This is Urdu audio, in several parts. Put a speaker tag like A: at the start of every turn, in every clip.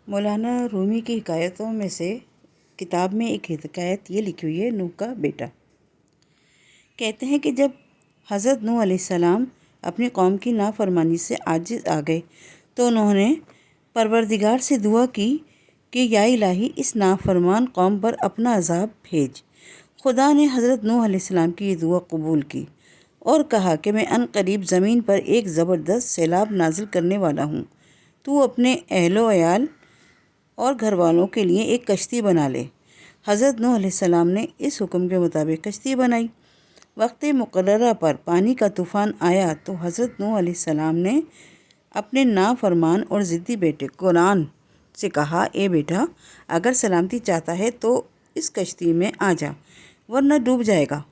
A: مولانا رومی کی حکایتوں میں سے کتاب میں ایک حکایت یہ لکھی ہوئی ہے، نوح کا بیٹا۔ کہتے ہیں کہ جب حضرت نوح علیہ السلام اپنی قوم کی نافرمانی سے عاجز آ گئے تو انہوں نے پروردگار سے دعا کی کہ یا الہی اس نافرمان قوم پر اپنا عذاب بھیج۔ خدا نے حضرت نوح علیہ السلام کی یہ دعا قبول کی اور کہا کہ میں عن قریب زمین پر ایک زبردست سیلاب نازل کرنے والا ہوں، تو اپنے اہل و عیال اور گھر والوں کے لیے ایک کشتی بنا لے۔ حضرت نوح علیہ السلام نے اس حکم کے مطابق کشتی بنائی۔ وقت مقررہ پر پانی کا طوفان آیا تو حضرت نوح علیہ السلام نے اپنے نافرمان اور ضدی بیٹے کنعان سے کہا، اے بیٹا، اگر سلامتی چاہتا ہے تو اس کشتی میں آ جا ورنہ ڈوب جائے گا۔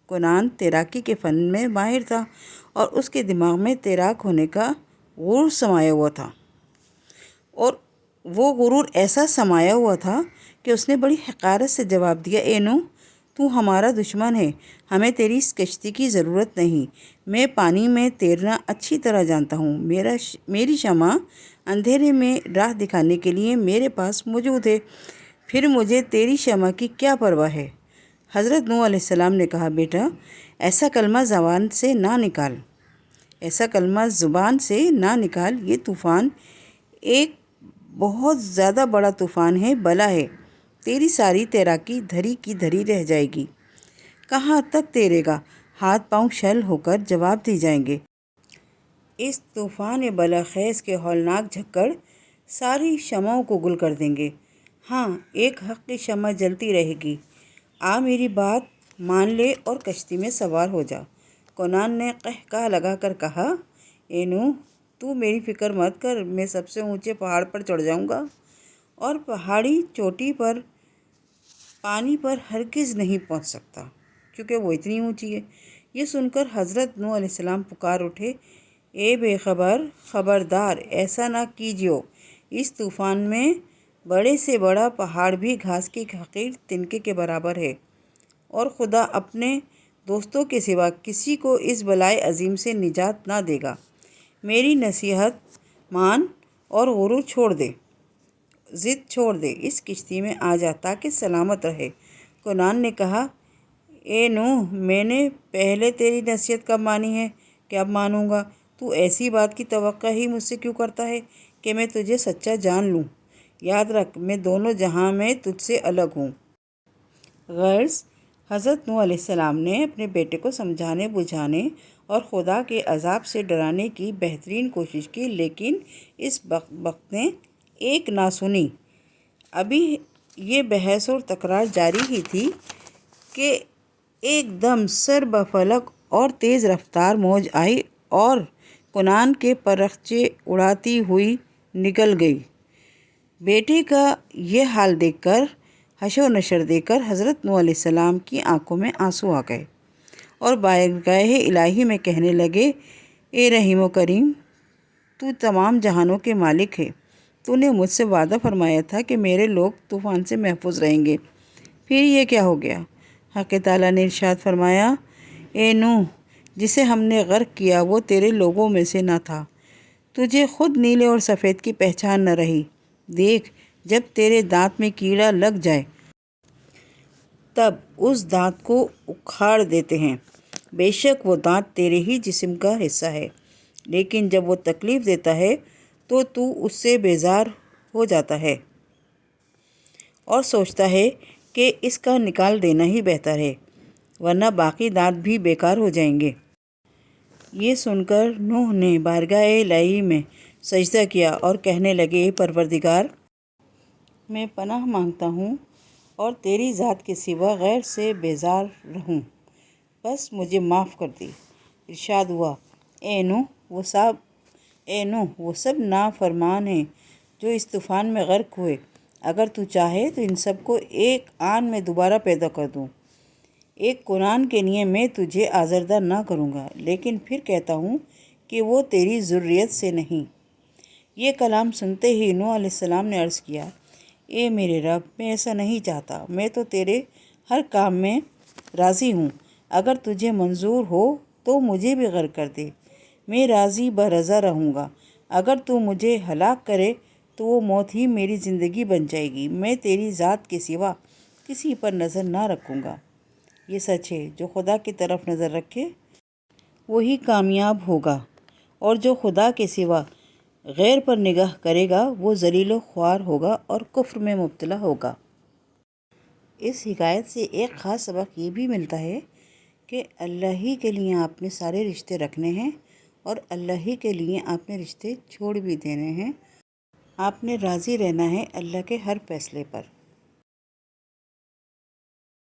A: کنعان تیراکی کے فن میں ماہر تھا اور اس کے دماغ میں تیراک ہونے کا غرور سمایا ہوا تھا، اور وہ غرور ایسا سمایا ہوا تھا کہ اس نے بڑی حقارت سے جواب دیا، اے نوح، تو ہمارا دشمن ہے، ہمیں تیری اس کشتی کی ضرورت نہیں۔ میں پانی میں تیرنا اچھی طرح جانتا ہوں، میری شمع اندھیرے میں راہ دکھانے کے لیے میرے پاس موجود ہے، پھر مجھے تیری شمع کی کیا پرواہ ہے۔ حضرت نوح علیہ السلام نے کہا، بیٹا، ایسا کلمہ زبان سے نہ نکال، یہ طوفان ایک بہت زیادہ بڑا طوفان ہے، بلا ہے، تیری ساری تیراکی دھری کی دھری رہ جائے گی۔ کہاں تک تیرے گا، ہاتھ پاؤں شل ہو کر جواب دی جائیں گے۔ اس طوفان بلاخیز کے ہولناک جھکڑ ساری شمعوں کو گل کر دیں گے۔ ہاں، ایک حق کی شمع جلتی رہے گی، آ میری بات مان لے اور کشتی میں سوار ہو جا۔ کنعان نے قہقہہ لگا کر کہا، اے نوح، تو میری فکر مت کر، میں سب سے اونچے پہاڑ پر چڑھ جاؤں گا اور پہاڑی چوٹی پر پانی پر ہرگز نہیں پہنچ سکتا کیونکہ وہ اتنی اونچی ہے۔ یہ سن کر حضرت نوح علیہ السلام پکار اٹھے، اے بے خبر، خبردار، ایسا نہ کیجیو، اس طوفان میں بڑے سے بڑا پہاڑ بھی گھاس کی حقیر تنکے کے برابر ہے، اور خدا اپنے دوستوں کے سوا کسی کو اس بلائے عظیم سے نجات نہ دے گا۔ میری نصیحت مان اور غرور چھوڑ دے، ضد چھوڑ دے، اس کشتی میں آ جا تاکہ سلامت رہے۔ کنعان نے کہا، اے نوح، میں نے پہلے تیری نصیحت کب مانی ہے کہ اب مانوں گا؟ تو ایسی بات کی توقع ہی مجھ سے کیوں کرتا ہے کہ میں تجھے سچا جان لوں؟ یاد رکھ، میں دونوں جہاں میں تجھ سے الگ ہوں۔ غرض حضرت نوح علیہ السلام نے اپنے بیٹے کو سمجھانے بجھانے اور خدا کے عذاب سے ڈرانے کی بہترین کوشش کی، لیکن اس بدبخت نے ایک نہ سنی۔ ابھی یہ بحث اور تکرار جاری ہی تھی کہ ایک دم سر بفلک اور تیز رفتار موج آئی اور کنعان کے پرخچے اڑاتی ہوئی نکل گئی۔ بیٹے کا یہ حال دیکھ کر، حشر و نشر دیکھ کر حضرت نوح علیہ السلام کی آنکھوں میں آنسو آ گئے اور بارگاہ الہی میں کہنے لگے، اے رحیم و کریم، تو تمام جہانوں کے مالک ہے، تو نے مجھ سے وعدہ فرمایا تھا کہ میرے لوگ طوفان سے محفوظ رہیں گے، پھر یہ کیا ہو گیا؟ حق تعالیٰ نے ارشاد فرمایا، اے نوح، جسے ہم نے غرق کیا وہ تیرے لوگوں میں سے نہ تھا، تجھے خود نیلے اور سفید کی پہچان نہ رہی۔ دیکھ، جب تیرے دانت میں کیڑا لگ جائے تب اس دانت کو اکھاڑ دیتے ہیں، بے شک وہ دانت تیرے ہی جسم کا حصہ ہے، لیکن جب وہ تکلیف دیتا ہے تو اس سے بیزار ہو جاتا ہے اور سوچتا ہے کہ اس کا نکال دینا ہی بہتر ہے، ورنہ باقی دانت بھی بیکار ہو جائیں گے۔ یہ سن کر نوح نے بارگاہ الہی میں سجدہ کیا اور کہنے لگے، اے پروردگار، میں پناہ مانگتا ہوں اور تیری ذات کے سوا غیر سے بیزار ہوں، بس مجھے معاف کر دے۔ ارشاد ہوا، اے نوح، وہ سب نافرمان ہیں جو اس طوفان میں غرق ہوئے، اگر تو چاہے تو ان سب کو ایک آن میں دوبارہ پیدا کر دوں۔ ایک کنعان کے لیے میں تجھے آزردہ نہ کروں گا، لیکن پھر کہتا ہوں کہ وہ تیری ذریت سے نہیں۔ یہ کلام سنتے ہی نوح علیہ السلام نے عرض کیا، اے میرے رب، میں ایسا نہیں چاہتا، میں تو تیرے ہر کام میں راضی ہوں، اگر تجھے منظور ہو تو مجھے بھی غرق کر دے، میں راضی برضا رہوں گا، اگر تو مجھے ہلاک کرے تو وہ موت ہی میری زندگی بن جائے گی۔ میں تیری ذات کے سوا کسی پر نظر نہ رکھوں گا۔ یہ سچ ہے، جو خدا کی طرف نظر رکھے وہی کامیاب ہوگا، اور جو خدا کے سوا غیر پر نگاہ کرے گا وہ ذلیل و خوار ہوگا اور کفر میں مبتلا ہوگا۔ اس حکایت سے ایک خاص سبق یہ بھی ملتا ہے کہ اللہ ہی کے لیے آپ نے سارے رشتے رکھنے ہیں، اور اللہ ہی کے لیے آپ نے رشتے چھوڑ بھی دینے ہیں۔ آپ نے راضی رہنا ہے اللہ کے ہر فیصلے پر۔